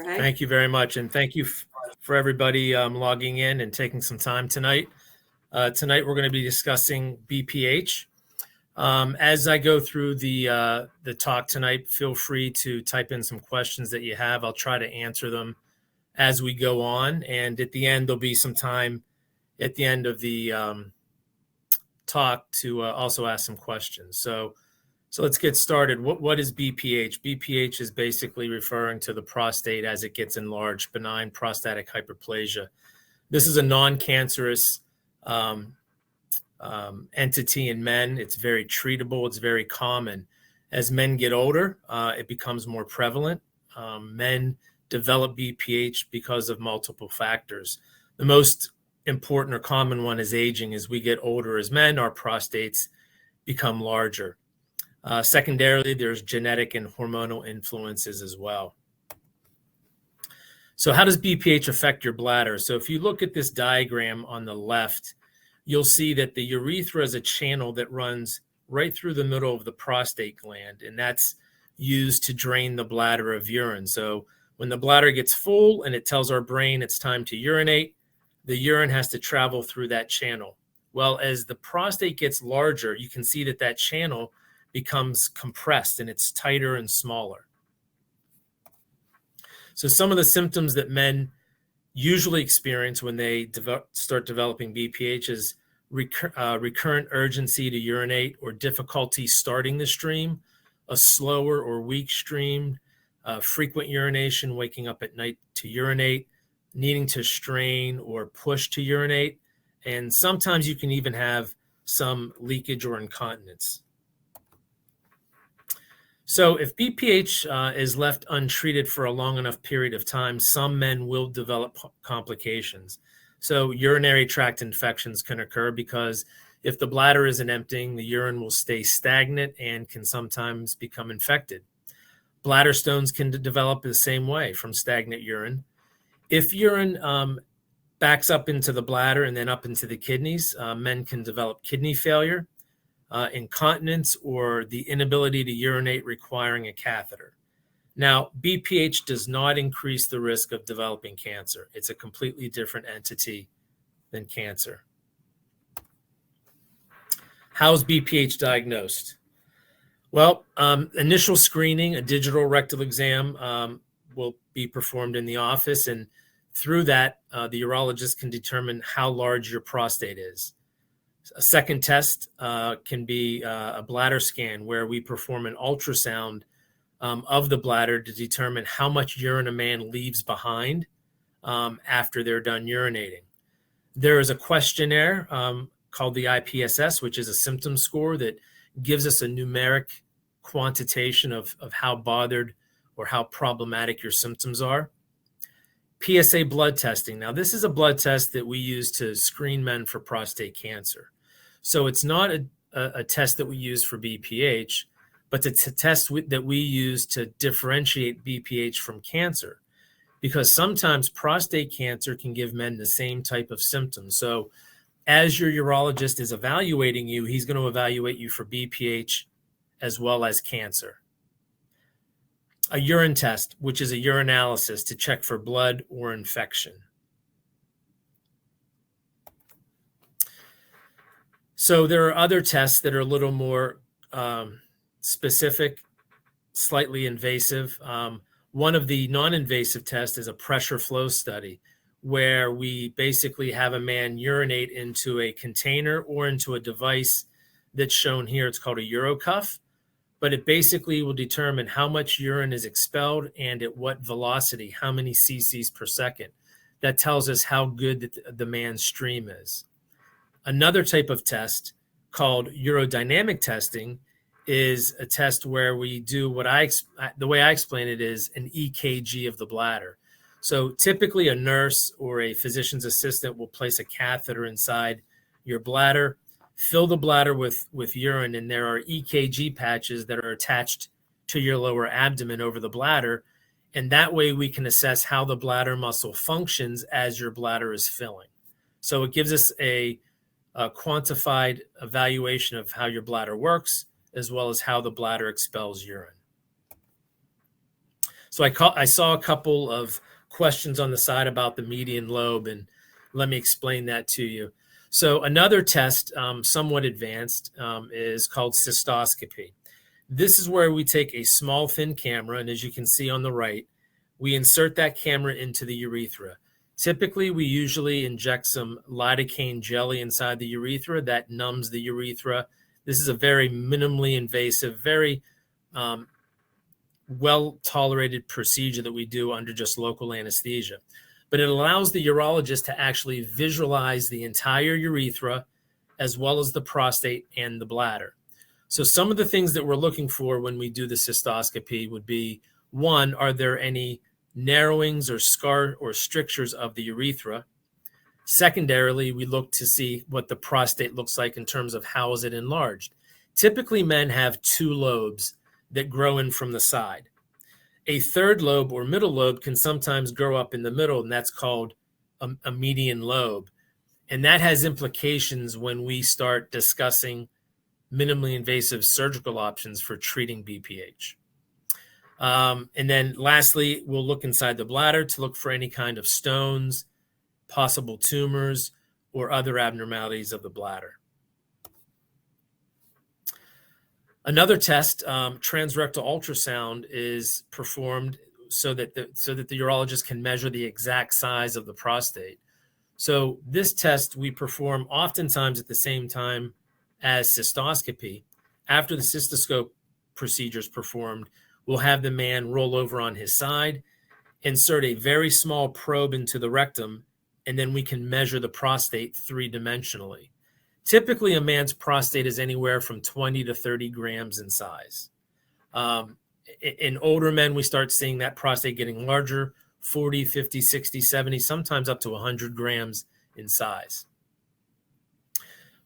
Hagg. Thank you very much. And thank you for everybody logging in and taking some time tonight. Tonight, we're going to be discussing BPH. As I go through the talk tonight, feel free to type in some questions that you have. I'll try to answer them as we go on. And at the end, there'll be some time at the end of the talk to also ask some questions. So let's get started. What is BPH? BPH is basically referring to the prostate as it gets enlarged, benign prostatic hyperplasia. This is a non-cancerous entity in men. It's very treatable. It's very common. As men get older, it becomes more prevalent. Men develop BPH because of multiple factors. The most important or common one is aging. As we get older as men, our prostates become larger. Secondarily, there's genetic and hormonal influences as well. So how does BPH affect your bladder? So if you look at this diagram on the left, you'll see that the urethra is a channel that runs right through the middle of the prostate gland, and that's used to drain the bladder of urine. So when the bladder gets full and it tells our brain it's time to urinate, the urine has to travel through that channel. Well, as the prostate gets larger, you can see that that channel becomes compressed and it's tighter and smaller. So some of the symptoms that men usually experience when they start developing BPH is recurrent urgency to urinate or difficulty starting the stream, a slower or weak stream, frequent urination, waking up at night to urinate, needing to strain or push to urinate, and sometimes you can even have some leakage or incontinence. So if BPH is left untreated for a long enough period of time, some men will develop complications. So urinary tract infections can occur because if the bladder isn't emptying, the urine will stay stagnant and can sometimes become infected. Bladder stones can develop the same way from stagnant urine. If urine backs up into the bladder and then up into the kidneys, men can develop kidney failure, incontinence, or the inability to urinate requiring a catheter. Now, BPH does not increase the risk of developing cancer. It's a completely different entity than cancer. How's BPH diagnosed? Well, initial screening, a digital rectal exam will be performed in the office, and through that, the urologist can determine how large your prostate is. A second test can be a bladder scan where we perform an ultrasound of the bladder to determine how much urine a man leaves behind after they're done urinating. There is a questionnaire called the IPSS, which is a symptom score that gives us a numeric quantitation of how bothered or how problematic your symptoms are. PSA blood testing. Now, this is a blood test that we use to screen men for prostate cancer. So it's not a test that we use for BPH, but it's a test that we use to differentiate BPH from cancer, because sometimes prostate cancer can give men the same type of symptoms. So as your urologist is evaluating you, he's going to evaluate you for BPH as well as cancer. A urine test, which is a urinalysis to check for blood or infection. So there are other tests that are a little more specific, slightly invasive. One of the non-invasive tests is a pressure flow study, where we basically have a man urinate into a container or into a device that's shown here. It's called a urocuff, but it basically will determine how much urine is expelled and at what velocity, how many cc's per second. That tells us how good the man's stream is. Another type of test called urodynamic testing is a test where we do the way I explain it is an EKG of the bladder. So typically a nurse or a physician's assistant will place a catheter inside your bladder, fill the bladder with urine, and there are EKG patches that are attached to your lower abdomen over the bladder. And that way we can assess how the bladder muscle functions as your bladder is filling. So it gives us a quantified evaluation of how your bladder works, as well as how the bladder expels urine. So I saw a couple of questions on the side about the median lobe, and let me explain that to you. So another test, somewhat advanced, is called cystoscopy. This is where we take a small, thin camera, and as you can see on the right, we insert that camera into the urethra. Typically, we usually inject some lidocaine jelly inside the urethra that numbs the urethra. This is a very minimally invasive, very well-tolerated procedure that we do under just local anesthesia. But it allows the urologist to actually visualize the entire urethra as well as the prostate and the bladder. So some of the things that we're looking for when we do the cystoscopy would be, one, are there any narrowings or scar or strictures of the urethra? Secondarily, we look to see what the prostate looks like in terms of how is it enlarged. Typically, men have two lobes that grow in from the side. A third lobe or middle lobe can sometimes grow up in the middle, and that's called a median lobe. And that has implications when we start discussing minimally invasive surgical options for treating BPH. And then lastly, we'll look inside the bladder to look for any kind of stones, possible tumors, or other abnormalities of the bladder. Another test, transrectal ultrasound, is performed so that the urologist can measure the exact size of the prostate. So this test we perform oftentimes at the same time as cystoscopy. After the cystoscope procedure is performed, we'll have the man roll over on his side, insert a very small probe into the rectum, and then we can measure the prostate three-dimensionally. Typically, a man's prostate is anywhere from 20 to 30 grams in size. In older men, we start seeing that prostate getting larger, 40, 50, 60, 70, sometimes up to 100 grams in size.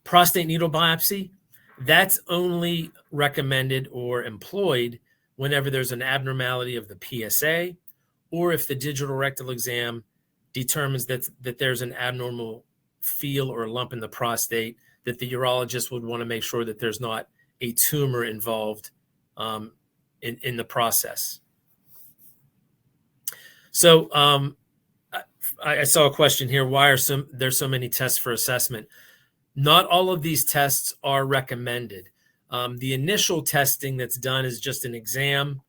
Prostate needle biopsy, that's only recommended or employed whenever there's an abnormality of the PSA, or if the digital rectal exam determines that there's an abnormal feel or lump in the prostate, that the urologist would want to make sure that there's not a tumor involved in the process. So I saw a question here, why are there so many tests for assessment? Not all of these tests are recommended. The initial testing that's done is just an exam,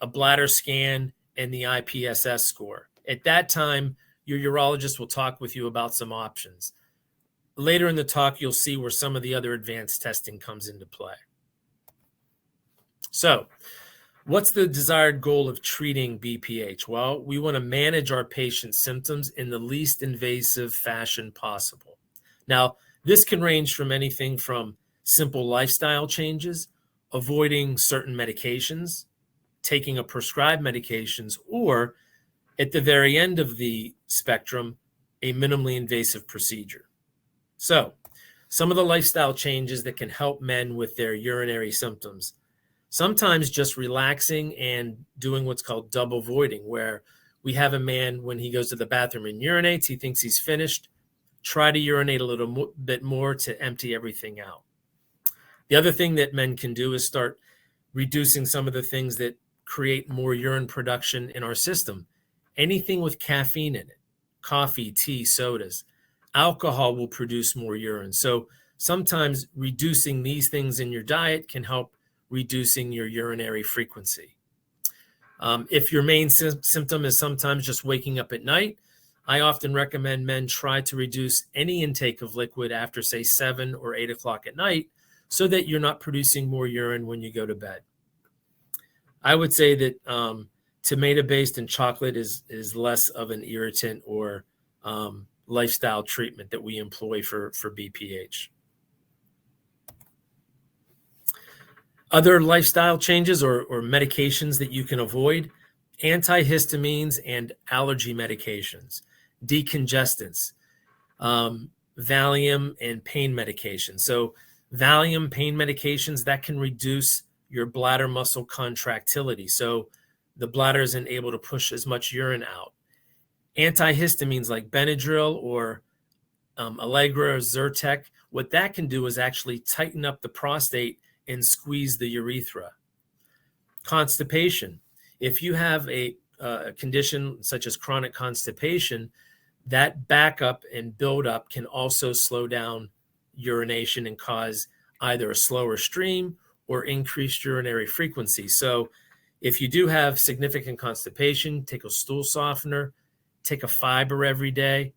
a bladder scan, and the IPSS score. At that time, your urologist will talk with you about some options. Later in the talk, you'll see where some of the other advanced testing comes into play. So, what's the desired goal of treating BPH? Well, we want to manage our patient's symptoms in the least invasive fashion possible. Now, this can range from anything from simple lifestyle changes, avoiding certain medications, taking a prescribed medications, or at the very end of the spectrum, a minimally invasive procedure. So, some of the lifestyle changes that can help men with their urinary symptoms. Sometimes just relaxing and doing what's called double voiding, where we have a man, when he goes to the bathroom and urinates, he thinks he's finished. Try to urinate a little bit more to empty everything out. The other thing that men can do is start reducing some of the things that create more urine production in our system. Anything with caffeine in it, coffee, tea, sodas. Alcohol will produce more urine. So sometimes reducing these things in your diet can help reducing your urinary frequency. If your main symptom is sometimes just waking up at night, I often recommend men try to reduce any intake of liquid after, say, 7 or 8 o'clock at night so that you're not producing more urine when you go to bed. I would say that tomato-based and chocolate is less of an irritant or lifestyle treatment that we employ for BPH. Other lifestyle changes or medications that you can avoid: antihistamines and allergy medications, decongestants, Valium and pain medications. So Valium pain medications, that can reduce your bladder muscle contractility, so the bladder isn't able to push as much urine out. Antihistamines like Benadryl or Allegra or Zyrtec, what that can do is actually tighten up the prostate and squeeze the urethra. Constipation. if you have a condition such as chronic constipation, that backup and buildup can also slow down urination and cause either a slower stream or increased urinary frequency. So if you do have significant constipation, take a stool softener, take a fiber every day,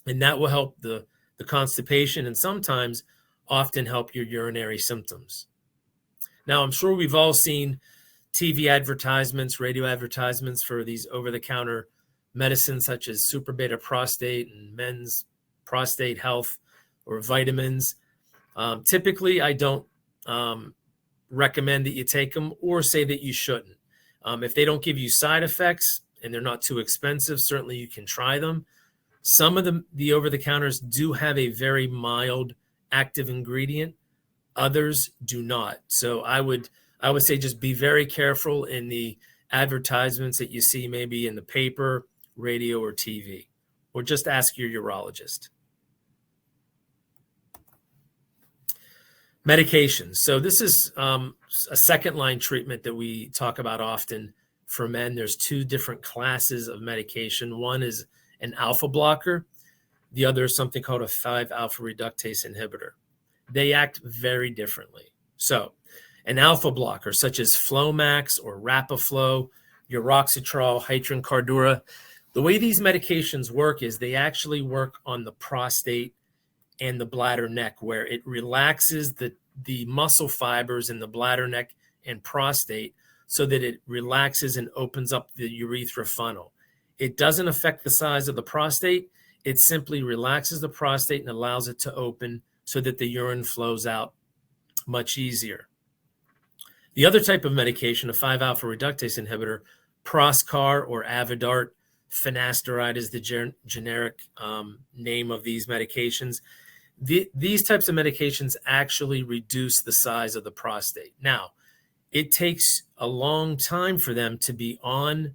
and that will help the constipation and sometimes often help your urinary symptoms. Now, I'm sure we've all seen TV advertisements, radio advertisements for these over-the-counter medicines such as super beta prostate and men's prostate health or vitamins. Typically, I don't recommend that you take them or say that you shouldn't. If they don't give you side effects and they're not too expensive, certainly you can try them. Some of the over-the-counters do have a very mild active ingredient. Others do not. So I would say just be very careful in the advertisements that you see maybe in the paper, radio, or TV, or just ask your urologist. Medications. So this is a second-line treatment that we talk about often for men. There's two different classes of medication. One is an alpha blocker. The other is something called a 5-alpha reductase inhibitor. They act very differently. So an alpha blocker, such as Flomax or Rapaflo, Uroxitrol, Hydrancardura, the way these medications work is they actually work on the prostate and the bladder neck, where it relaxes the muscle fibers in the bladder neck and prostate so that it relaxes and opens up the urethra funnel. It doesn't affect the size of the prostate. It simply relaxes the prostate and allows it to open so that the urine flows out much easier. The other type of medication, a 5-alpha reductase inhibitor, Proscar or Avodart, finasteride is the generic name of these medications. These types of medications actually reduce the size of the prostate. Now, it takes a long time for them to be on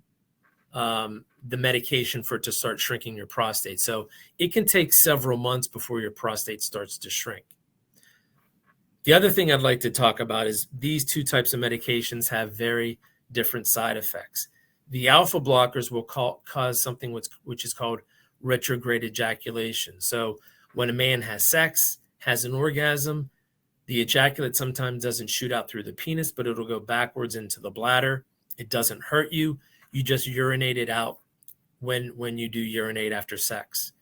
the medication for it to start shrinking your prostate. So it can take several months before your prostate starts to shrink. The other thing I'd like to talk about is these two types of medications have very different side effects. The alpha blockers will cause something which is called retrograde ejaculation. So when a man has sex, has an orgasm, the ejaculate sometimes doesn't shoot out through the penis, but it'll go backwards into the bladder. It doesn't hurt you. You just urinate it out when you do urinate after sex.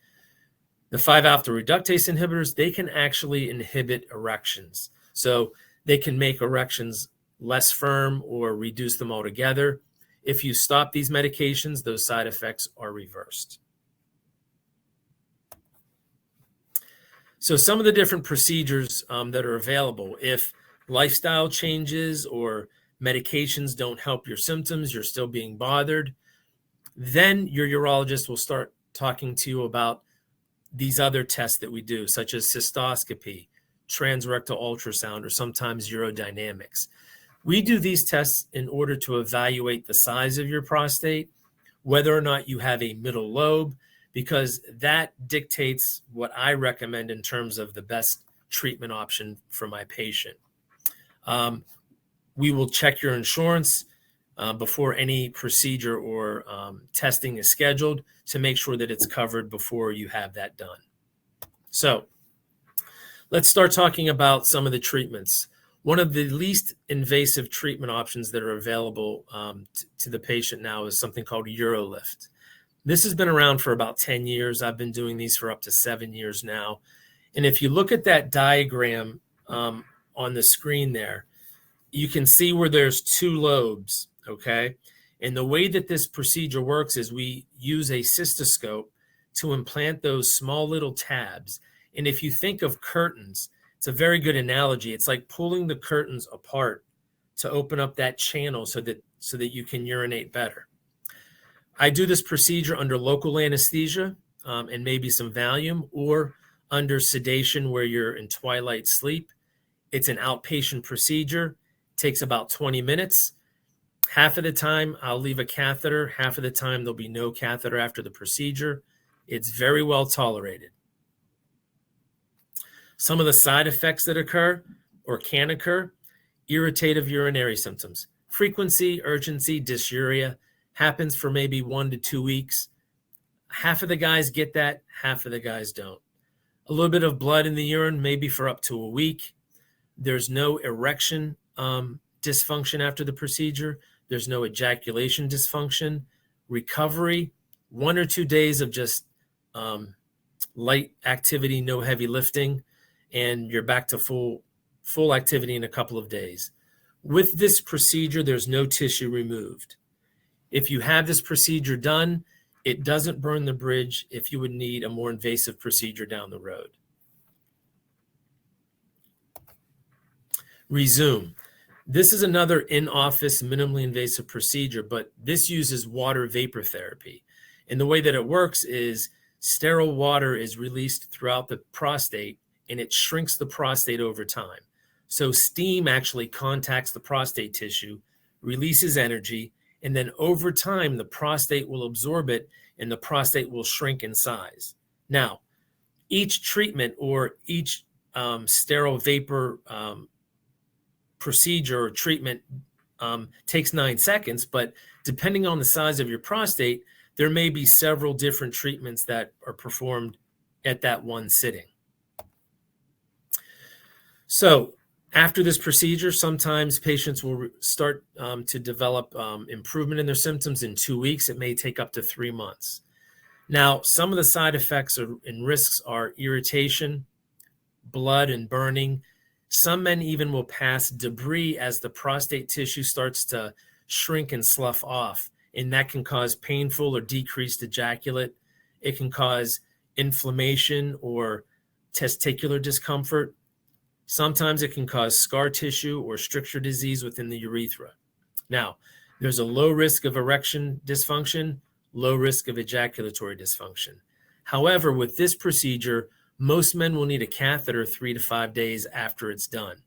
The 5-alpha reductase inhibitors, they can actually inhibit erections. So they can make erections less firm or reduce them altogether. If you stop these medications, those side effects are reversed. So some of the different procedures that are available, if lifestyle changes or medications don't help your symptoms, you're still being bothered, then your urologist will start talking to you about these other tests that we do, such as cystoscopy, transrectal ultrasound, or sometimes urodynamics. We do these tests in order to evaluate the size of your prostate, whether or not you have a middle lobe, because that dictates what I recommend in terms of the best treatment option for my patient. We will check your insurance before any procedure or testing is scheduled to make sure that it's covered before you have that done. So let's start talking about some of the treatments. One of the least invasive treatment options that are available to the patient now is something called UroLift. This has been around for about 10 years. I've been doing these for up to 7 years now. And if you look at that diagram on the screen there, you can see where there's two lobes, okay? And the way that this procedure works is we use a cystoscope to implant those small little tabs. And if you think of curtains, it's a very good analogy. It's like pulling the curtains apart to open up that channel so that you can urinate better. I do this procedure under local anesthesia and maybe some Valium, or under sedation where you're in twilight sleep. It's an outpatient procedure. It takes about 20 minutes. Half of the time I'll leave a catheter. Half of the time there'll be no catheter after the procedure. It's very well tolerated. Some of the side effects that occur or can occur: irritative urinary symptoms, Frequency, urgency, dysuria happens for maybe 1 to 2 weeks. Half of the guys get that, half of the guys don't. A little bit of blood in the urine, maybe for up to a week. There's no erection dysfunction after the procedure. There's no ejaculation dysfunction. Recovery, 1 or 2 days of just light activity, no heavy lifting, and you're back to full activity in a couple of days. With this procedure, there's no tissue removed. If you have this procedure done, it doesn't burn the bridge if you would need a more invasive procedure down the road. Resume. This is another in-office minimally invasive procedure, but this uses water vapor therapy. And the way that it works is sterile water is released throughout the prostate, and it shrinks the prostate over time. So steam actually contacts the prostate tissue, releases energy, and then over time, the prostate will absorb it and the prostate will shrink in size. Now, each treatment or each sterile vapor procedure or treatment takes 9 seconds, but depending on the size of your prostate, there may be several different treatments that are performed at that one sitting. So after this procedure, sometimes patients will start to develop improvement in their symptoms in 2 weeks. It may take up to 3 months. Now, some of the side effects and risks are irritation, blood, and burning. Some men even will pass debris as the prostate tissue starts to shrink and slough off, and that can cause painful or decreased ejaculate. It can cause inflammation or testicular discomfort. Sometimes it can cause scar tissue or stricture disease within the urethra. Now, there's a low risk of erection dysfunction, low risk of ejaculatory dysfunction. However, with this procedure, most men will need a catheter 3 to 5 days after it's done.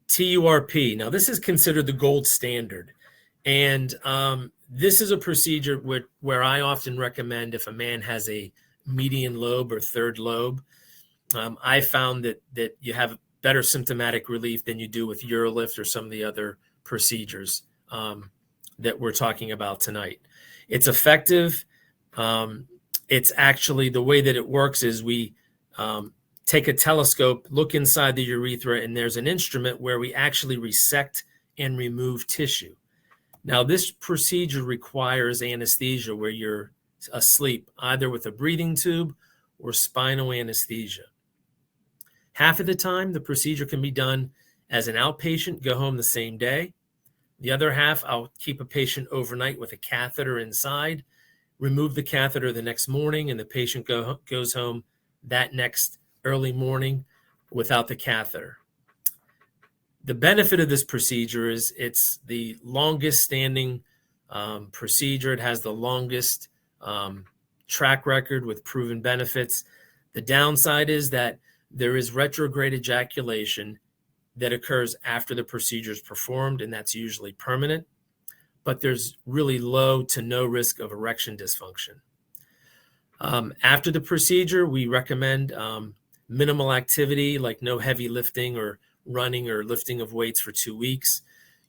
TURP. Now, this is considered the gold standard. And this is a procedure where I often recommend if a man has a median lobe or third lobe. I found that you have better symptomatic relief than you do with UroLift or some of the other procedures that we're talking about tonight. It's effective. It's actually, the way that it works is we take a telescope, look inside the urethra, and there's an instrument where we actually resect and remove tissue. Now, this procedure requires anesthesia where you're asleep, either with a breathing tube or spinal anesthesia. Half of the time, the procedure can be done as an outpatient, go home the same day. The other half, I'll keep a patient overnight with a catheter inside, remove the catheter the next morning, and the patient goes home that next early morning without the catheter. The benefit of this procedure is it's the longest standing procedure. It has the longest track record with proven benefits. The downside is that there is retrograde ejaculation that occurs after the procedure is performed, and that's usually permanent, but there's really low to no risk of erection dysfunction. After the procedure, we recommend minimal activity, like no heavy lifting or running or lifting of weights for 2 weeks.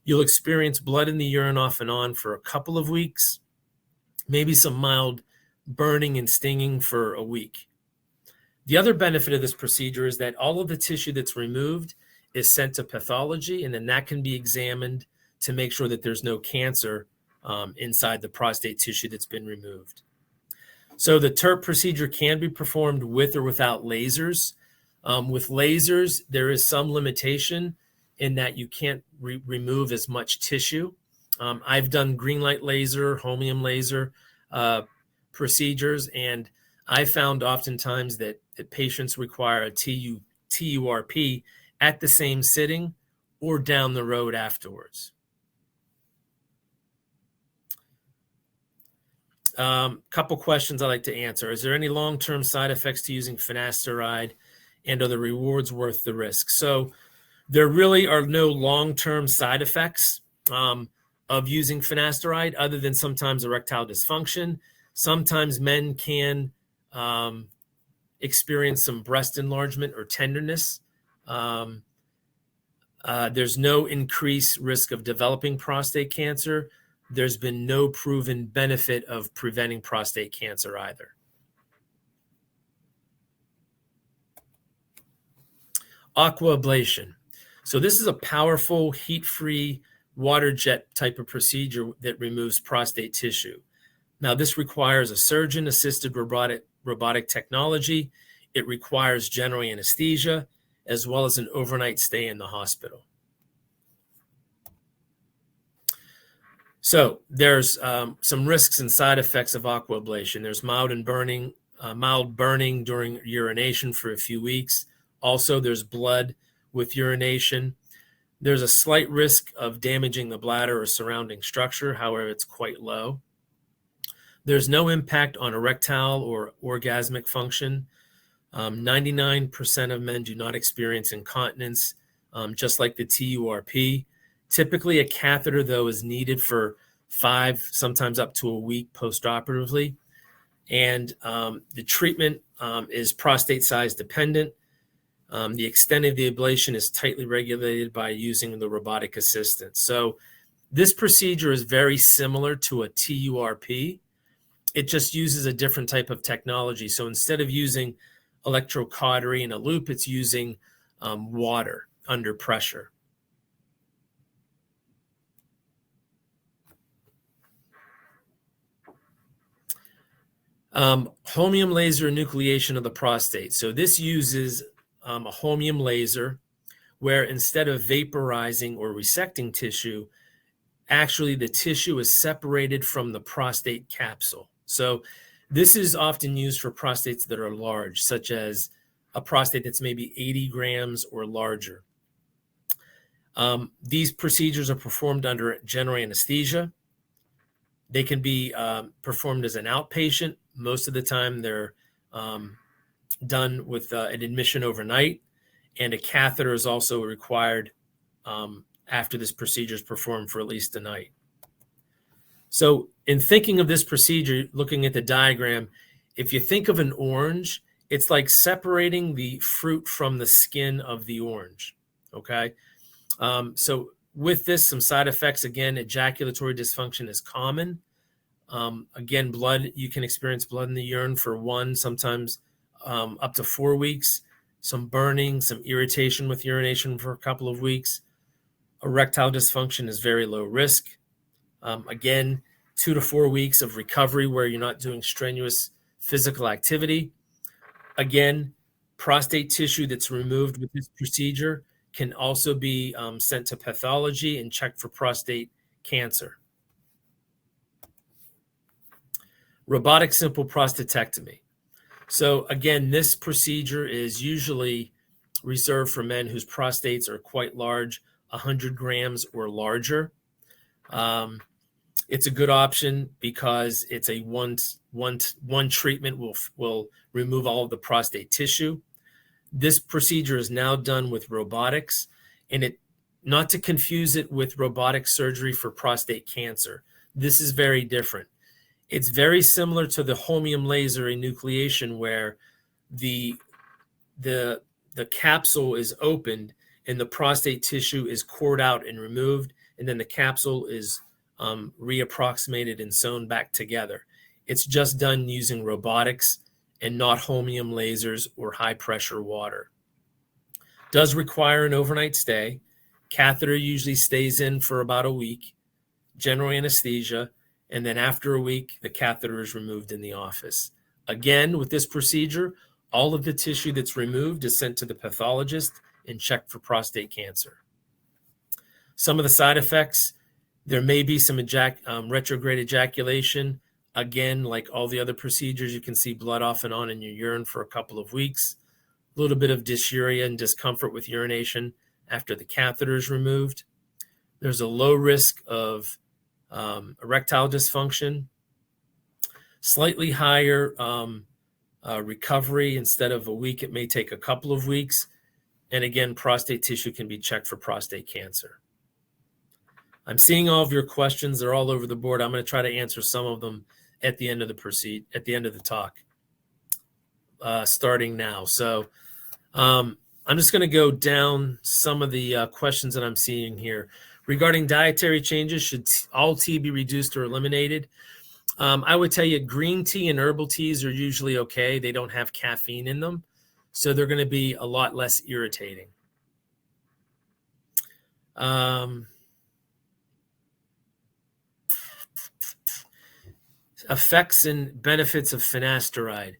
You'll experience blood in the urine off and on for a couple of weeks, maybe some mild burning and stinging for a week. The other benefit of this procedure is that all of the tissue that's removed is sent to pathology, and then that can be examined to make sure that there's no cancer inside the prostate tissue that's been removed. So the TURP procedure can be performed with or without lasers. With lasers, there is some limitation in that you can't remove as much tissue. I've done green light laser, holmium laser procedures, and I found oftentimes that patients require a TURP at the same sitting or down the road afterwards. Couple questions I'd like to answer. Is there any long-term side effects to using finasteride, and are the rewards worth the risk? So there really are no long-term side effects of using finasteride other than sometimes erectile dysfunction. Sometimes men can experience some breast enlargement or tenderness. There's no increased risk of developing prostate cancer. There's been no proven benefit of preventing prostate cancer either. Aquablation. So this is a powerful heat-free water jet type of procedure that removes prostate tissue. Now, this requires a surgeon-assisted robotic technology. It requires general anesthesia, as well as an overnight stay in the hospital. So there's some risks and side effects of aquablation. There's mild burning during urination for a few weeks. Also, there's blood with urination. There's a slight risk of damaging the bladder or surrounding structure. However, it's quite low. There's no impact on erectile or orgasmic function. 99% of men do not experience incontinence, just like the TURP. Typically, a catheter, though, is needed for 5, sometimes up to a week postoperatively. And the treatment is prostate size dependent. The extent of the ablation is tightly regulated by using the robotic assistant. So this procedure is very similar to a TURP. It just uses a different type of technology. So instead of using electrocautery in a loop, it's using water under pressure. Holmium laser enucleation of the prostate. So this uses a holmium laser where instead of vaporizing or resecting tissue, actually the tissue is separated from the prostate capsule. So this is often used for prostates that are large, such as a prostate that's maybe 80 grams or larger. These procedures are performed under general anesthesia. They can be performed as an outpatient. Most of the time they're done with an admission overnight, and a catheter is also required after this procedure is performed for at least a night. So in thinking of this procedure, looking at the diagram, if you think of an orange, it's like separating the fruit from the skin of the orange, okay? So with this, some side effects, again, ejaculatory dysfunction is common. Again, blood, you can experience blood in the urine for 1, sometimes up to 4 weeks, some burning, some irritation with urination for a couple of weeks. Erectile dysfunction is very low risk. Again, 2 to 4 weeks of recovery where you're not doing strenuous physical activity. Again, prostate tissue that's removed with this procedure can also be sent to pathology and checked for prostate cancer. Robotic simple prostatectomy. So again, this procedure is usually reserved for men whose prostates are quite large, 100 grams or larger. It's a good option because it's a one treatment will remove all of the prostate tissue. This procedure is now done with robotics, and it, not to confuse it with robotic surgery for prostate cancer. This is very different. It's very similar to the holmium laser enucleation, where the capsule is opened and the prostate tissue is cored out and removed, and then the capsule is reapproximated and sewn back together. It's just done using robotics and not holmium lasers or high pressure water. Does require an overnight stay. Catheter usually stays in for about a week, general anesthesia, and then after a week, the catheter is removed in the office. Again, with this procedure, all of the tissue that's removed is sent to the pathologist and checked for prostate cancer. Some of the side effects, there may be some retrograde ejaculation. Again, like all the other procedures, you can see blood off and on in your urine for a couple of weeks. A little bit of dysuria and discomfort with urination after the catheter is removed. There's a low risk of erectile dysfunction, slightly higher recovery. Instead of a week, it may take a couple of weeks. And again, prostate tissue can be checked for prostate cancer. I'm seeing all of your questions. They're all over the board. I'm going to try to answer some of them at the end of the talk, starting now. So I'm just going to go down some of the questions that I'm seeing here. Regarding dietary changes, should all tea be reduced or eliminated? I would tell you green tea and herbal teas are usually okay. They don't have caffeine in them, so they're going to be a lot less irritating. Effects and benefits of finasteride.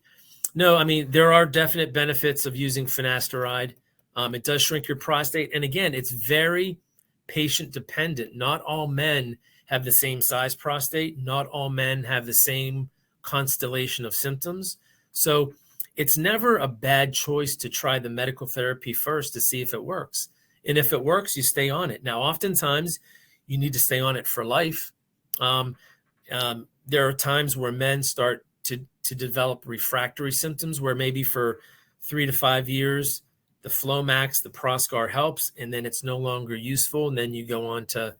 No, I mean, there are definite benefits of using finasteride. It does shrink your prostate. And again, it's very patient dependent. Not all men have the same size prostate. Not all men have the same constellation of symptoms. So it's never a bad choice to try the medical therapy first to see if it works. And if it works, you stay on it. Now, oftentimes you need to stay on it for life. There are times where men start to develop refractory symptoms where maybe for 3 to 5 years, the Flomax, the Proscar helps, and then it's no longer useful. And then you go on to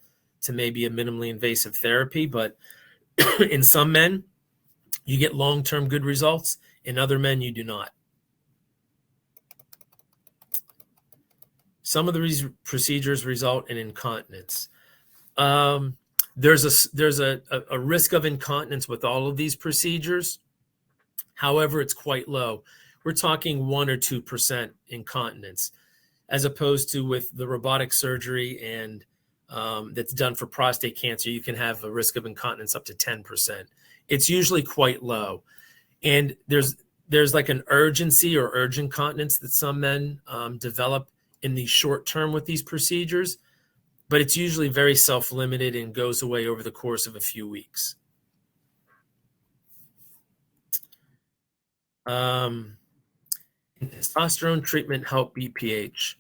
maybe a minimally invasive therapy. But in some men, you get long-term good results. In other men, you do not. Some of these procedures result in incontinence. There's a risk of incontinence with all of these procedures. However, it's quite low. We're talking 1 or 2% incontinence, as opposed to with the robotic surgery and that's done for prostate cancer, you can have a risk of incontinence up to 10%. It's usually quite low. And there's like an urgency or urgent continence that some men develop in the short term with these procedures, but it's usually very self-limited and goes away over the course of a few weeks. Testosterone treatment help BPH?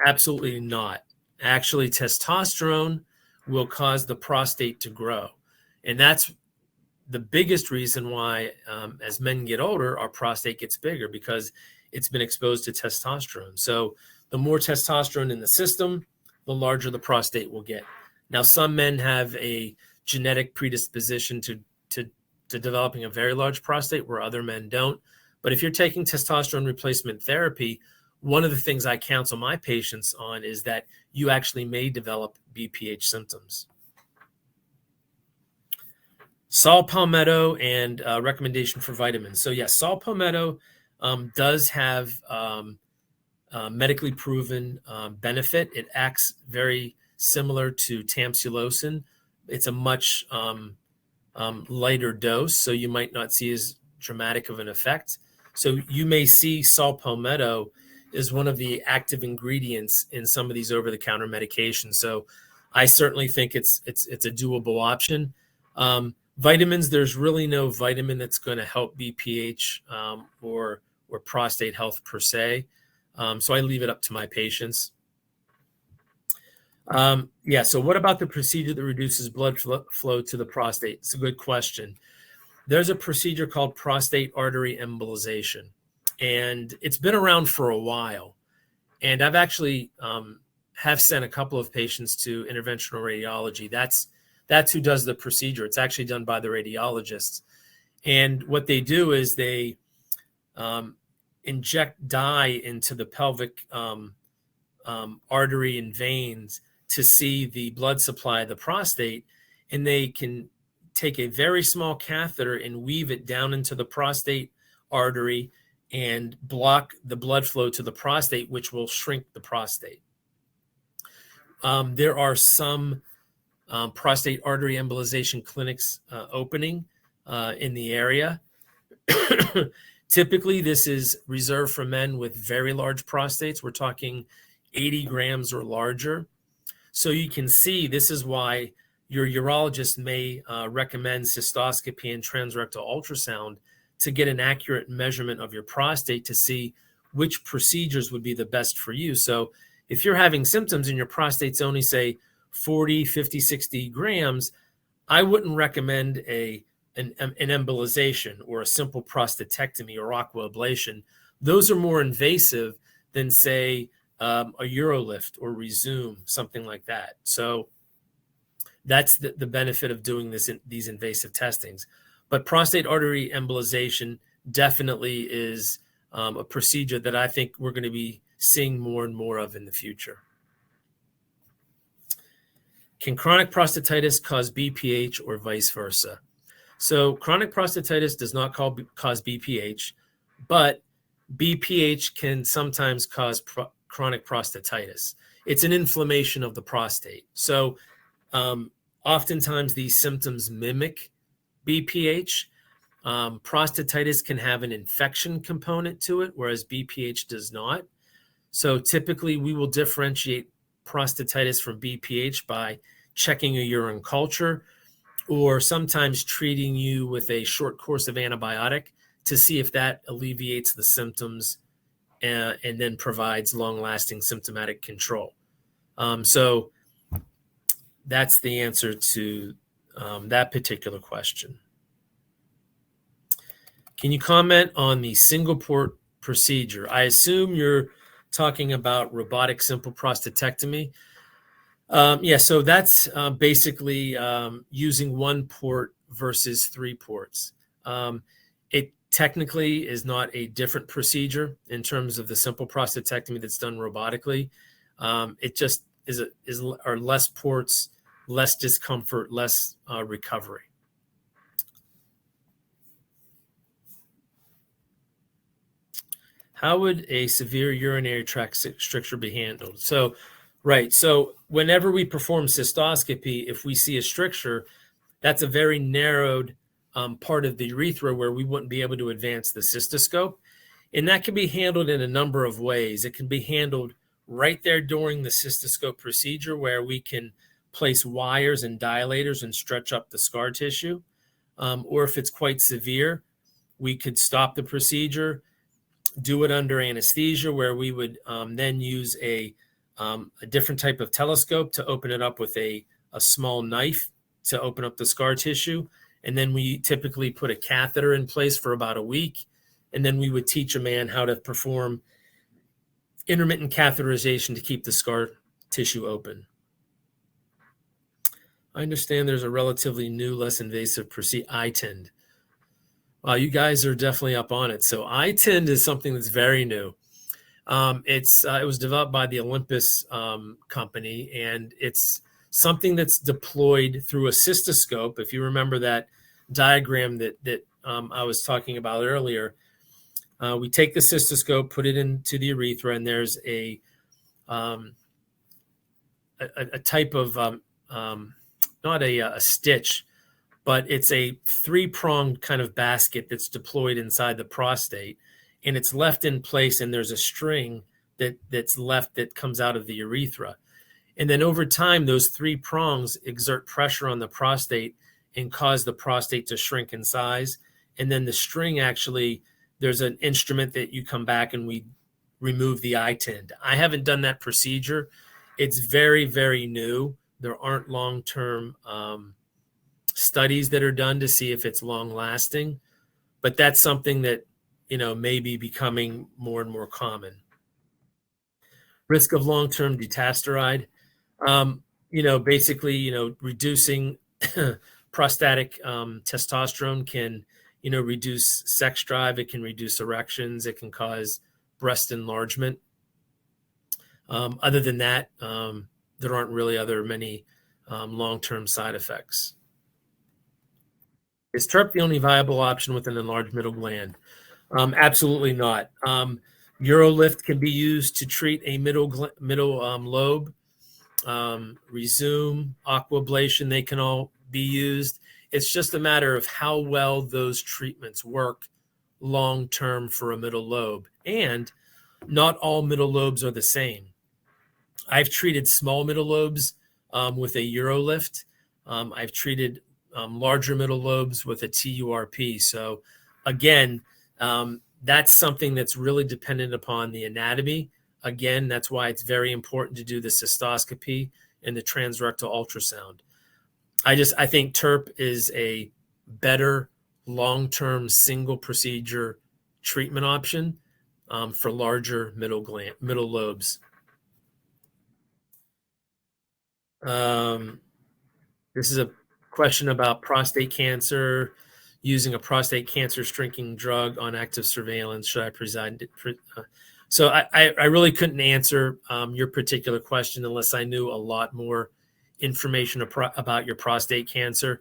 Absolutely not. Actually, testosterone will cause the prostate to grow. And that's the biggest reason why, as men get older, our prostate gets bigger, because it's been exposed to testosterone. So the more testosterone in the system, the larger the prostate will get. Now, some men have a genetic predisposition to developing a very large prostate where other men don't. But if you're taking testosterone replacement therapy, one of the things I counsel my patients on is that you actually may develop BPH symptoms. Saw palmetto and recommendation for vitamins. So yes, saw palmetto does have medically proven benefit. It acts very similar to tamsulosin. It's a much lighter dose, so you might not see as dramatic of an effect. So you may see saw palmetto is one of the active ingredients in some of these over-the-counter medications. So I certainly think it's a doable option. Vitamins, there's really no vitamin that's going to help BPH or prostate health per se. So I leave it up to my patients. So what about the procedure that reduces blood flow to the prostate? It's a good question. There's a procedure called prostate artery embolization, and it's been around for a while. And I've actually have sent a couple of patients to interventional radiology. That's who does the procedure. It's actually done by the radiologists. And what they do is they inject dye into the pelvic artery and veins to see the blood supply of the prostate, and they can take a very small catheter and weave it down into the prostate artery and block the blood flow to the prostate, which will shrink the prostate. There are some prostate artery embolization clinics opening in the area. Typically, this is reserved for men with very large prostates. We're talking 80 grams or larger. So you can see this is why your urologist may recommend cystoscopy and transrectal ultrasound to get an accurate measurement of your prostate to see which procedures would be the best for you. So if you're having symptoms and your prostate's only, say, 40, 50, 60 grams, I wouldn't recommend an embolization or a simple prostatectomy or aquablation. Those are more invasive than, say, a urolift or Resume, something like that. So that's the benefit of doing these invasive testings. But prostate artery embolization definitely is a procedure that I think we're going to be seeing more and more of in the future. Can chronic prostatitis cause BPH or vice versa? So chronic prostatitis does not cause BPH, but BPH can sometimes cause chronic prostatitis. It's an inflammation of the prostate. So oftentimes these symptoms mimic BPH. Prostatitis can have an infection component to it, whereas BPH does not. So typically we will differentiate prostatitis from BPH by checking a urine culture, or sometimes treating you with a short course of antibiotic to see if that alleviates the symptoms and then provides long-lasting symptomatic control. So that's the answer to that particular question. Can you comment on the single port procedure? I assume you're talking about robotic simple prostatectomy. Yeah, so that's basically using one port versus 3 ports. It technically is not a different procedure in terms of the simple prostatectomy that's done robotically. It just are less ports, less discomfort, less recovery. How would a severe urinary tract stricture be handled? So, right. So whenever we perform cystoscopy, if we see a stricture, that's a very narrowed part of the urethra where we wouldn't be able to advance the cystoscope. And that can be handled in a number of ways. It can be handled right there during the cystoscope procedure, where we can place wires and dilators and stretch up the scar tissue. Or if it's quite severe, we could stop the procedure, do it under anesthesia, where we would then use a different type of telescope to open it up with a small knife to open up the scar tissue. And then we typically put a catheter in place for about a week. And then we would teach a man how to perform intermittent catheterization to keep the scar tissue open. I understand there's a relatively new, less invasive procedure, iTind. You guys are definitely up on it. So iTind is something that's very new. It was developed by the Olympus company, and it's something that's deployed through a cystoscope. If you remember that diagram that I was talking about earlier, we take the cystoscope, put it into the urethra, and there's a type of not a stitch, but it's a 3-pronged kind of basket that's deployed inside the prostate, and it's left in place, and there's a string that's left that comes out of the urethra. And then over time, those 3 prongs exert pressure on the prostate and cause the prostate to shrink in size. And then the string actually, there's an instrument that you come back and we remove the iTind. I haven't done that procedure. It's very, very new. There aren't long-term studies that are done to see if it's long-lasting, but that's something that, may be becoming more and more common. Risk of long-term dutasteride. Basically, reducing prostatic testosterone can, reduce sex drive. It can reduce erections. It can cause breast enlargement. Other than that, there aren't really many long-term side effects. Is TURP the only viable option with an enlarged middle gland? Absolutely not. Urolift can be used to treat a middle lobe. Resume, aquablation, they can all be used. It's just a matter of how well those treatments work long-term for a middle lobe. And not all middle lobes are the same. I've treated small middle lobes with a Urolift. I've treated larger middle lobes with a TURP. So again, that's something that's really dependent upon the anatomy. Again, that's why it's very important to do the cystoscopy and the transrectal ultrasound. I think TURP is a better long-term single procedure treatment option for larger middle lobes. This is a question about prostate cancer. Using a prostate cancer shrinking drug on active surveillance, should I prescribe it? So I really couldn't answer your particular question unless I knew a lot more information about your prostate cancer.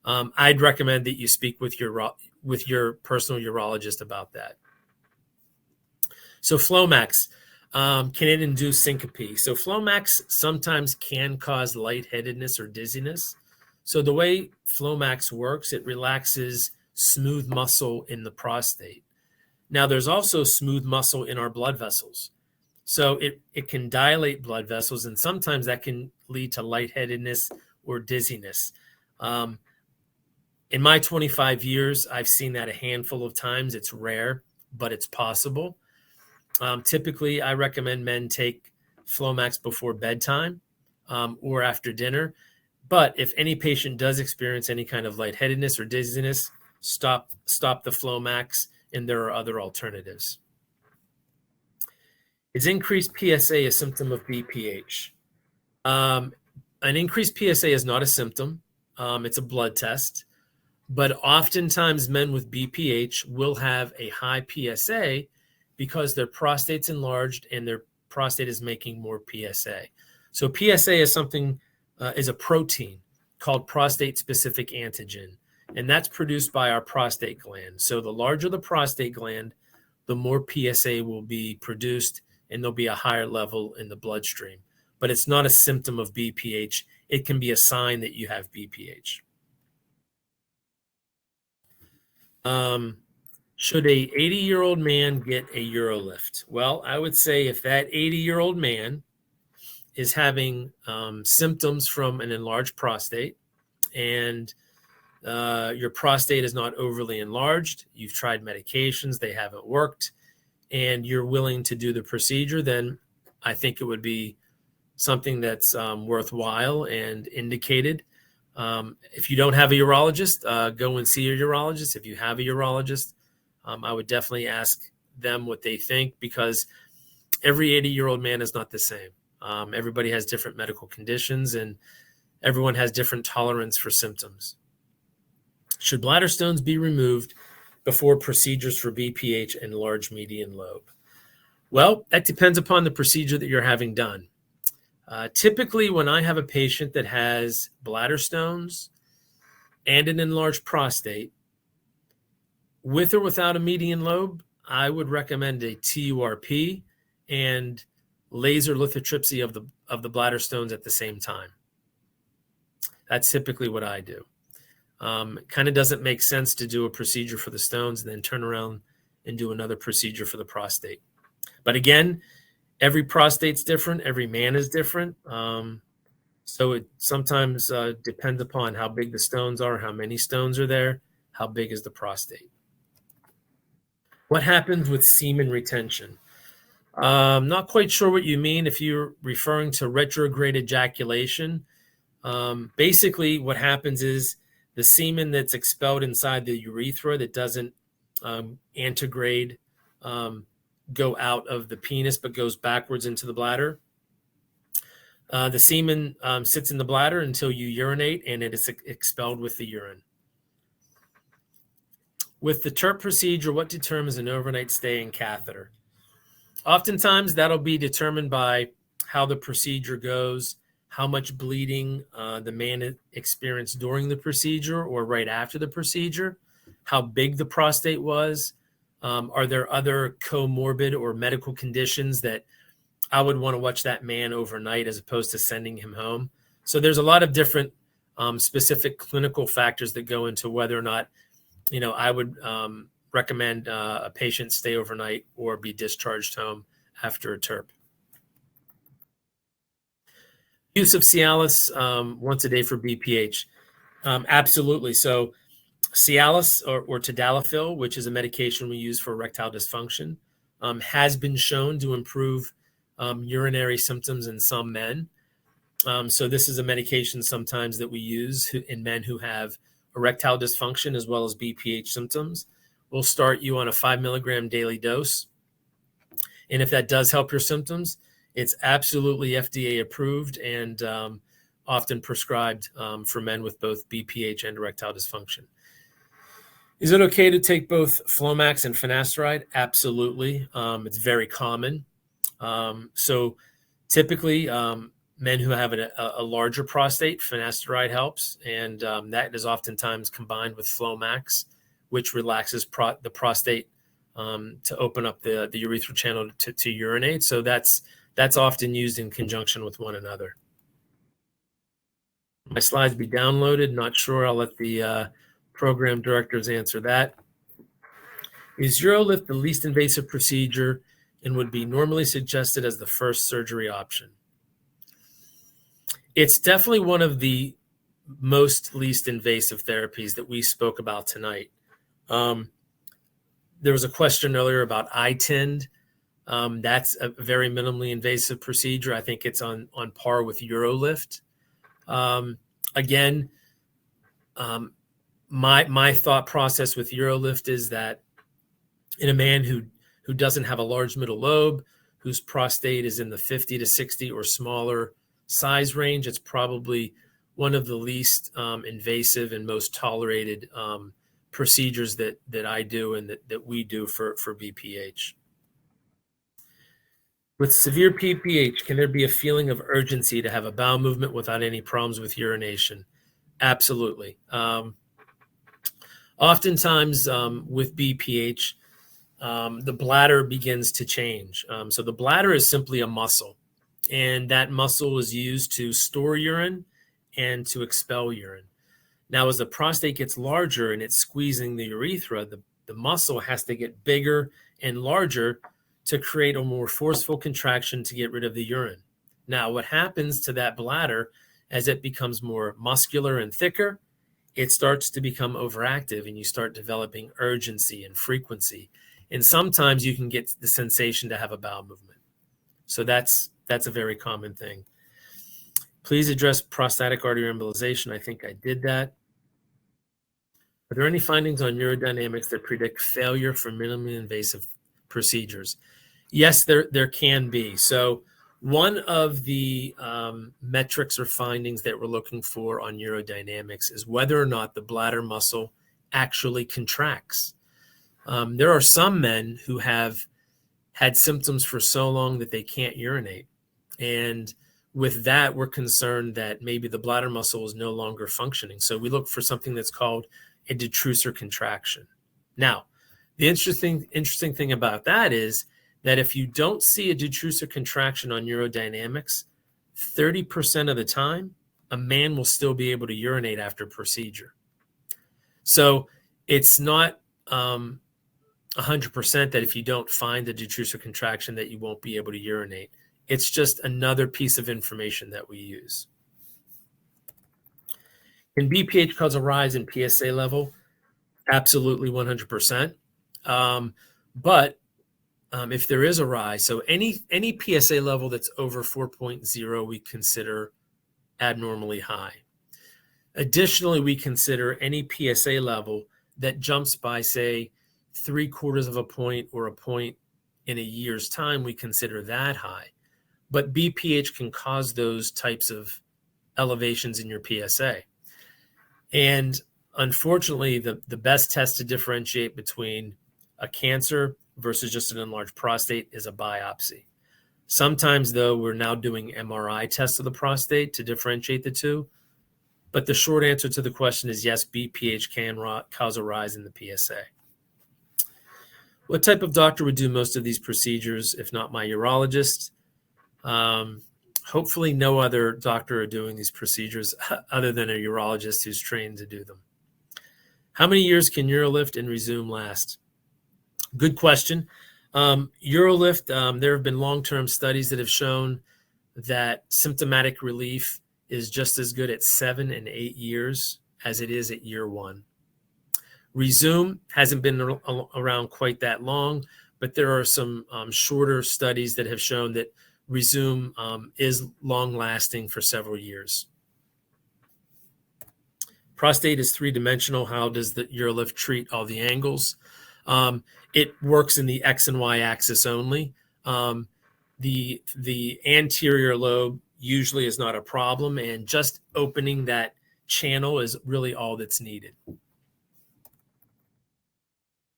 I'd recommend that you speak with your personal urologist about that. So Flomax, can it induce syncope? So Flomax sometimes can cause lightheadedness or dizziness. So the way Flomax works, it relaxes smooth muscle in the prostate. Now, there's also smooth muscle in our blood vessels. So it can dilate blood vessels, and sometimes that can lead to lightheadedness or dizziness. In my 25 years, I've seen that a handful of times. It's rare, but it's possible. Typically, I recommend men take Flomax before bedtime or after dinner. But if any patient does experience any kind of lightheadedness or dizziness, stop the Flomax, and there are other alternatives. Is increased PSA a symptom of BPH? An increased PSA is not a symptom. It's a blood test. But oftentimes men with BPH will have a high PSA because their prostate's enlarged and their prostate is making more PSA. So PSA is is a protein called prostate-specific antigen, and that's produced by our prostate gland. So the larger the prostate gland, the more PSA will be produced, and there'll be a higher level in the bloodstream. But it's not a symptom of BPH. It can be a sign that you have BPH. Should a 80-year-old man get a urolift? Well, I would say if that 80-year-old man is having symptoms from an enlarged prostate, and your prostate is not overly enlarged, you've tried medications, they haven't worked, and you're willing to do the procedure, then I think it would be something that's worthwhile and indicated. If you don't have a urologist, go and see your urologist. If you have a urologist, I would definitely ask them what they think, because every 80-year-old man is not the same. Everybody has different medical conditions, and everyone has different tolerance for symptoms. Should bladder stones be removed before procedures for BPH and large median lobe? Well, that depends upon the procedure that you're having done. Typically, when I have a patient that has bladder stones and an enlarged prostate, with or without a median lobe, I would recommend a TURP and laser lithotripsy of the bladder stones at the same time. That's typically what I do. It kind of doesn't make sense to do a procedure for the stones and then turn around and do another procedure for the prostate. But again, every prostate's different. Every man is different. So it sometimes depends upon how big the stones are, how many stones are there, how big is the prostate. What happens with semen retention? Not quite sure what you mean. If you're referring to retrograde ejaculation, basically what happens is the semen that's expelled inside the urethra that doesn't antegrade go out of the penis but goes backwards into the bladder. The semen sits in the bladder until you urinate, and it is expelled with the urine. With the TURP procedure, what determines an overnight stay and catheter? Oftentimes, that'll be determined by how the procedure goes, how much bleeding the man experienced during the procedure or right after the procedure, how big the prostate was. Are there other comorbid or medical conditions that I would want to watch that man overnight as opposed to sending him home? So there's a lot of different specific clinical factors that go into whether or not, I would recommend a patient stay overnight or be discharged home after a TURP. Use of Cialis once a day for BPH. Absolutely. So Cialis or tadalafil, which is a medication we use for erectile dysfunction, has been shown to improve urinary symptoms in some men. So this is a medication sometimes that we use in men who have erectile dysfunction as well as BPH symptoms. We'll start you on a 5 milligram daily dose. And if that does help your symptoms, it's absolutely FDA approved and often prescribed for men with both BPH and erectile dysfunction. Is it okay to take both Flomax and finasteride? Absolutely. It's very common. So typically, men who have a larger prostate, finasteride helps, and that is oftentimes combined with Flomax, which relaxes the prostate to open up the urethral channel to urinate. So that's often used in conjunction with one another. My slides be downloaded. Not sure. I'll let the program directors answer that. Is UroLift the least invasive procedure and would be normally suggested as the first surgery option? It's definitely one of the most least invasive therapies that we spoke about tonight. There was a question earlier about iTind. That's a very minimally invasive procedure. I think it's on par with UroLift. Again, my thought process with UroLift is that in a man who doesn't have a large middle lobe, whose prostate is in the 50 to 60 or smaller size range, it's probably one of the least invasive and most tolerated procedures that I do and that we do for BPH. With severe BPH, can there be a feeling of urgency to have a bowel movement without any problems with urination? Absolutely. Oftentimes with BPH, the bladder begins to change. So the bladder is simply a muscle, and that muscle is used to store urine and to expel urine. Now, as the prostate gets larger and it's squeezing the urethra, the muscle has to get bigger and larger to create a more forceful contraction to get rid of the urine. Now, what happens to that bladder as it becomes more muscular and thicker, it starts to become overactive and you start developing urgency and frequency. And sometimes you can get the sensation to have a bowel movement. So that's a very common thing. Please address prostatic artery embolization. I think I did that. Are there any findings on urodynamics that predict failure for minimally invasive procedures? Yes, there can be. So one of the metrics or findings that we're looking for on urodynamics is whether or not the bladder muscle actually contracts. There are some men who have had symptoms for so long that they can't urinate. And with that, we're concerned that maybe the bladder muscle is no longer functioning. So we look for something that's called a detrusor contraction. Now, the interesting thing about that is that if you don't see a detrusor contraction on urodynamics, 30% of the time, a man will still be able to urinate after procedure. So it's not 100% that if you don't find the detrusor contraction that you won't be able to urinate. It's just another piece of information that we use. Can BPH cause a rise in PSA level? Absolutely, 100%. But if there is a rise, so any PSA level that's over 4.0, we consider abnormally high. Additionally, we consider any PSA level that jumps by, say, 3/4 of a point or a point in a year's time, we consider that high. But BPH can cause those types of elevations in your PSA. And unfortunately, the best test to differentiate between a cancer versus just an enlarged prostate is a biopsy. Sometimes, though, we're now doing MRI tests of the prostate to differentiate the two. But the short answer to the question is yes, BPH can cause a rise in the PSA. What type of doctor would do most of these procedures, if not my urologist? Hopefully no other doctor are doing these procedures other than a urologist who's trained to do them. How many years can UroLift and Resume last? Good question. UroLift, there have been long-term studies that have shown that symptomatic relief is just as good at 7 and 8 years as it is at year 1. Resume hasn't been around quite that long, but there are some shorter studies that have shown that Resume is long-lasting for several years. Prostate is 3-dimensional. How does the UroLift treat all the angles? It works in the X and Y axis only. The anterior lobe usually is not a problem, and just opening that channel is really all that's needed.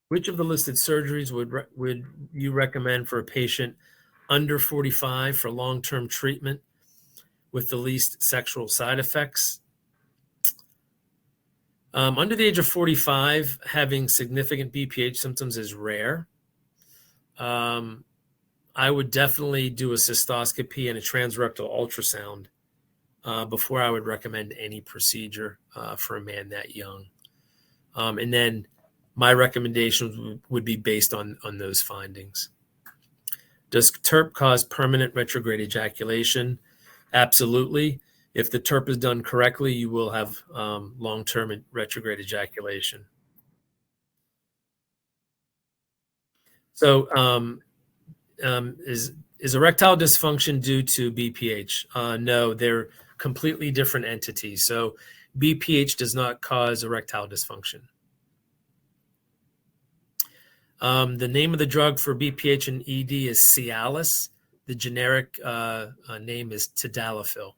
Which of the listed surgeries would you recommend for a patient under 45 for long-term treatment with the least sexual side effects? Under the age of 45, having significant BPH symptoms is rare. I would definitely do a cystoscopy and a transrectal ultrasound before I would recommend any procedure for a man that young. And then my recommendations would be based on those findings. Does TURP cause permanent retrograde ejaculation? Absolutely. If the TURP is done correctly, you will have long-term retrograde ejaculation. So is erectile dysfunction due to BPH? No, they're completely different entities. So BPH does not cause erectile dysfunction. The name of the drug for BPH and ED is Cialis. The generic name is tadalafil.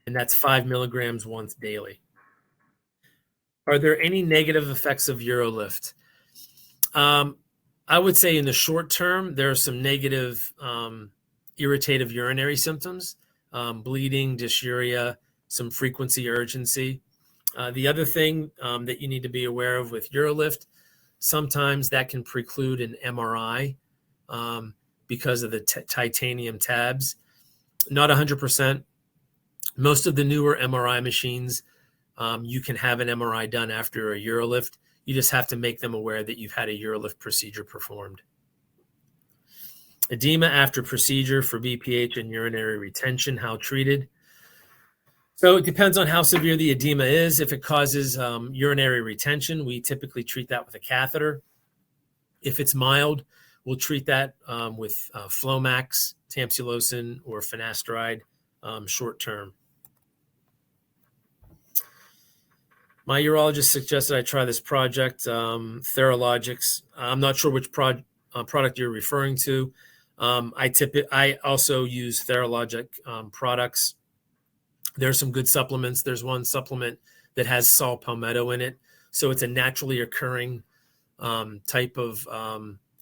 And that's 5 milligrams once daily. Are there any negative effects of UroLift? I would say in the short term, there are some negative irritative urinary symptoms, bleeding, dysuria, some frequency, urgency. The other thing that you need to be aware of with UroLift, sometimes that can preclude an MRI because of the titanium tabs. Not 100%. Most of the newer MRI machines, you can have an MRI done after a UroLift. You just have to make them aware that you've had a UroLift procedure performed. Edema after procedure for BPH and urinary retention, how treated? So it depends on how severe the edema is. If it causes urinary retention, we typically treat that with a catheter. If it's mild, we'll treat that with Flomax, tamsulosin, or finasteride short term. My urologist suggested I try this project, Theralogics. I'm not sure which product you're referring to. I also use Theralogic products. There's some good supplements. There's one supplement that has saw palmetto in it. So it's a naturally occurring type of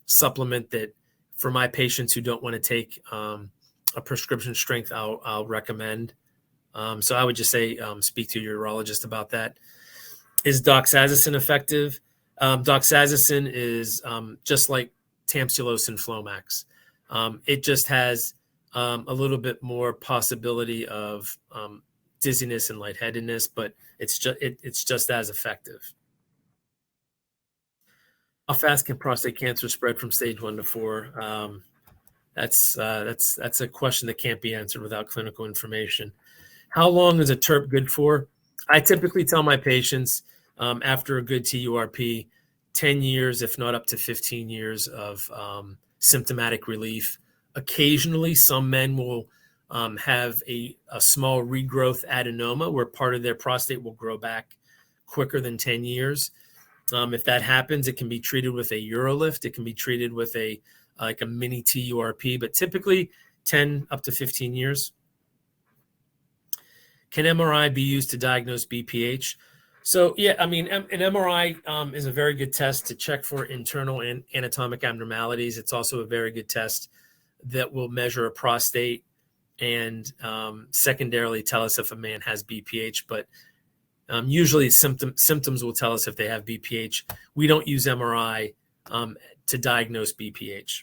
supplement that for my patients who don't want to take a prescription strength, I'll recommend. So I would just say speak to your urologist about that. Is doxazosin effective? Doxazosin is just like tamsulosin Flomax. It just has a little bit more possibility of dizziness and lightheadedness, but it's just as effective. How fast can prostate cancer spread from stage 1 to 4? That's a question that can't be answered without clinical information. How long is a TURP good for? I typically tell my patients after a good TURP, 10 years, if not up to 15 years of symptomatic relief. Occasionally, some men will have a small regrowth adenoma where part of their prostate will grow back quicker than 10 years. If that happens, it can be treated with a UroLift. It can be treated with a mini TURP, but typically 10 up to 15 years. Can MRI be used to diagnose BPH? So yeah, I mean, an MRI is a very good test to check for internal and anatomic abnormalities. It's also a very good test that will measure a prostate and secondarily tell us if a man has BPH. But usually symptoms will tell us if they have BPH. We don't use MRI to diagnose BPH.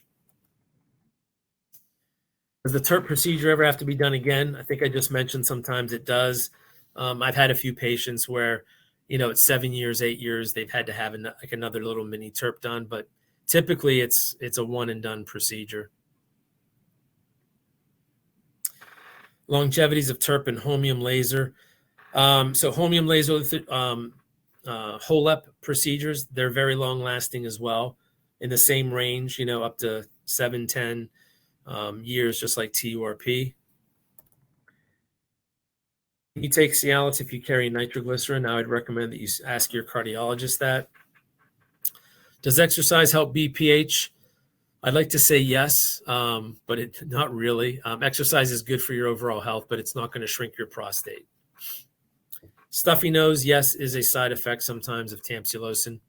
Does the TURP procedure ever have to be done again? I think I just mentioned sometimes it does. I've had a few patients where, it's 7 years, 8 years, they've had to have another little mini TURP done, but typically it's a one and done procedure. Longevities of TURP and holmium laser. So holmium laser, HOLEP procedures, they're very long lasting as well, in the same range, up to 7, 10 years, just like TURP. You take Cialis if you carry nitroglycerin. I would recommend that you ask your cardiologist that. Does exercise help BPH? I'd like to say yes, but not really. Exercise is good for your overall health, but it's not going to shrink your prostate. Stuffy nose, yes, is a side effect sometimes of tamsulosin.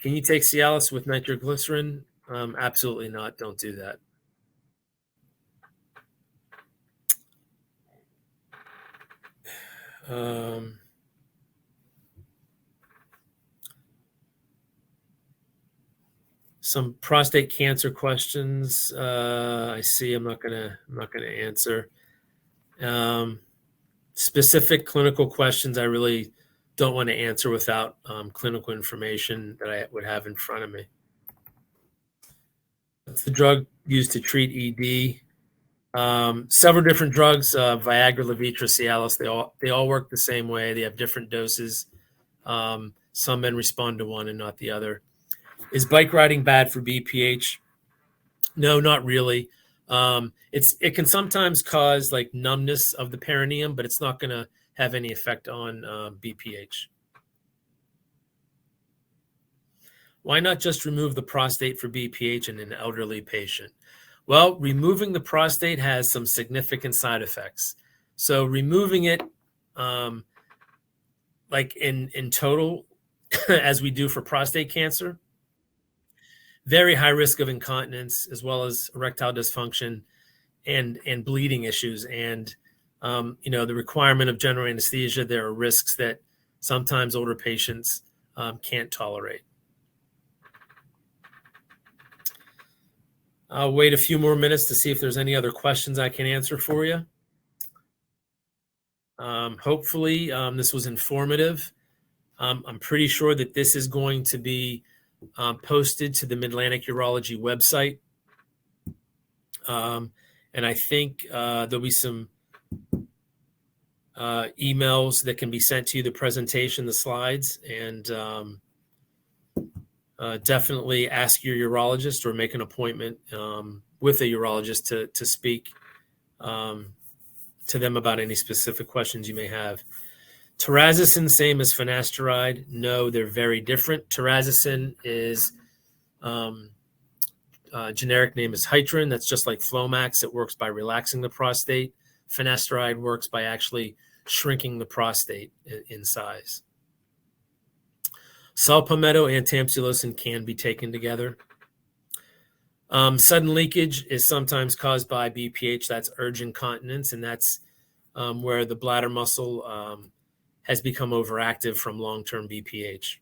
Can you take Cialis with nitroglycerin? Absolutely not. Don't do that. Some prostate cancer questions. I see. I'm not gonna answer. Specific clinical questions I really don't want to answer without clinical information that I would have in front of me. It's the drug used to treat ED. Several different drugs: Viagra, Levitra, Cialis. They all work the same way. They have different doses. Some men respond to one and not the other. Is bike riding bad for BPH? No, not really. It can sometimes cause like numbness of the perineum, but it's not going to have any effect on BPH. Why not just remove the prostate for BPH in an elderly patient? Well, removing the prostate has some significant side effects. So removing it, like in total, as we do for prostate cancer, very high risk of incontinence as well as erectile dysfunction and bleeding issues. And the requirement of general anesthesia, there are risks that sometimes older patients can't tolerate. I'll wait a few more minutes to see if there's any other questions I can answer for you. Hopefully, this was informative. I'm pretty sure that this is going to be posted to the MidLantic Urology website. And I think there'll be some emails that can be sent to you, the presentation, the slides, and definitely ask your urologist or make an appointment with a urologist to speak to them about any specific questions you may have. Terazosin, same as finasteride? No, they're very different. Terazosin is generic name is Hytrin. That's just like Flomax. It works by relaxing the prostate. Finasteride works by actually shrinking the prostate in size. Saw palmetto and tamsulosin can be taken together. Sudden leakage is sometimes caused by BPH. That's urgent incontinence, and that's where the bladder muscle has become overactive from long-term BPH.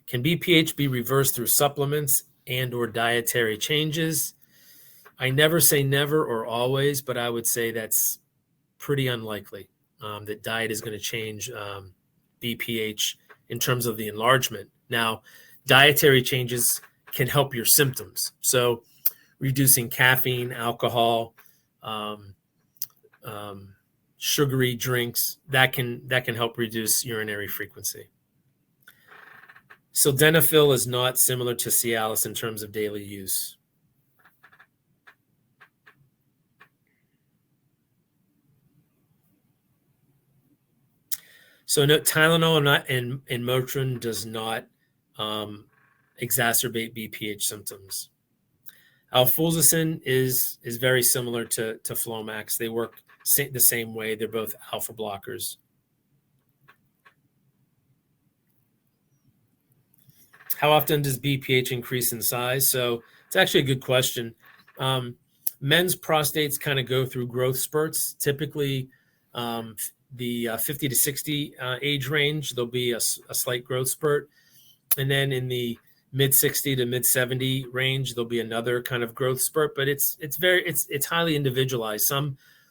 Can BPH be reversed through supplements and or dietary changes? I never say never or always, but I would say that's pretty unlikely that diet is going to change BPH in terms of the enlargement. Now, dietary changes can help your symptoms. So reducing caffeine, alcohol, sugary drinks, that can help reduce urinary frequency. Sildenafil is not similar to Cialis in terms of daily use. So no, Tylenol and Motrin does not exacerbate BPH symptoms. Alfuzosin is very similar to Flomax. They work the same way. They're both alpha blockers. How often does BPH increase in size? So it's actually a good question. Men's prostates kind of go through growth spurts. Typically, the 50 to 60 age range, there'll be a slight growth spurt. And then in the mid 60 to mid 70 range, there'll be another kind of growth spurt, but it's highly individualized.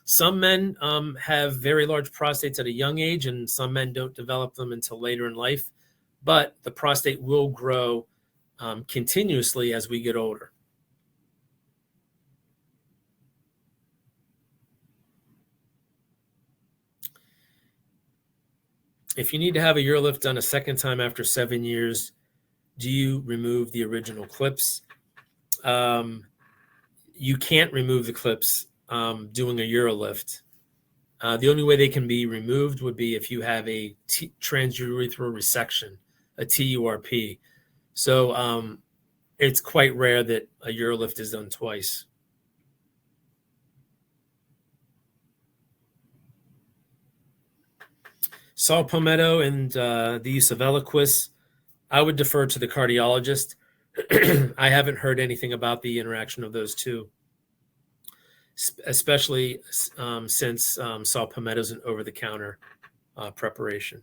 Some men have very large prostates at a young age, and some men don't develop them until later in life, but the prostate will grow continuously as we get older. If you need to have a urolift done a second time after 7 years, do you remove the original clips? You can't remove the clips doing a urolift. The only way they can be removed would be if you have a transurethral resection, a TURP. So it's quite rare that a urolift is done twice. Saw palmetto and the use of Eliquis. I would defer to the cardiologist. I haven't heard anything about the interaction of those two, especially since saw Palmetto as an over-the-counter preparation.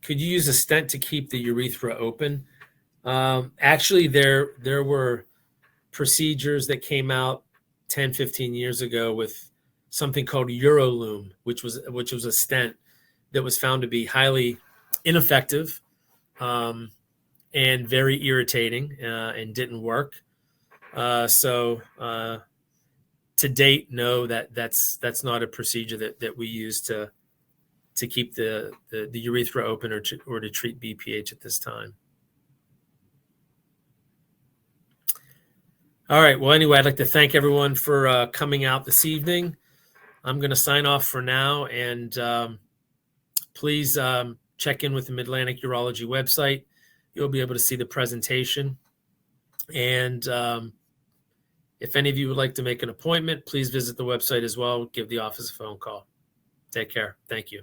Could you use a stent to keep the urethra open? Actually, there were procedures that came out 10, 15 years ago with something called Urolume, which was a stent that was found to be highly ineffective and very irritating and didn't work. So to date, no, that's not a procedure that we use to keep the urethra open or to treat BPH at this time. All right. Well, anyway, I'd like to thank everyone for coming out this evening. I'm going to sign off for now, and please check in with the MidLantic Urology website. You'll be able to see the presentation. And if any of you would like to make an appointment, please visit the website as well. Give the office a phone call. Take care. Thank you.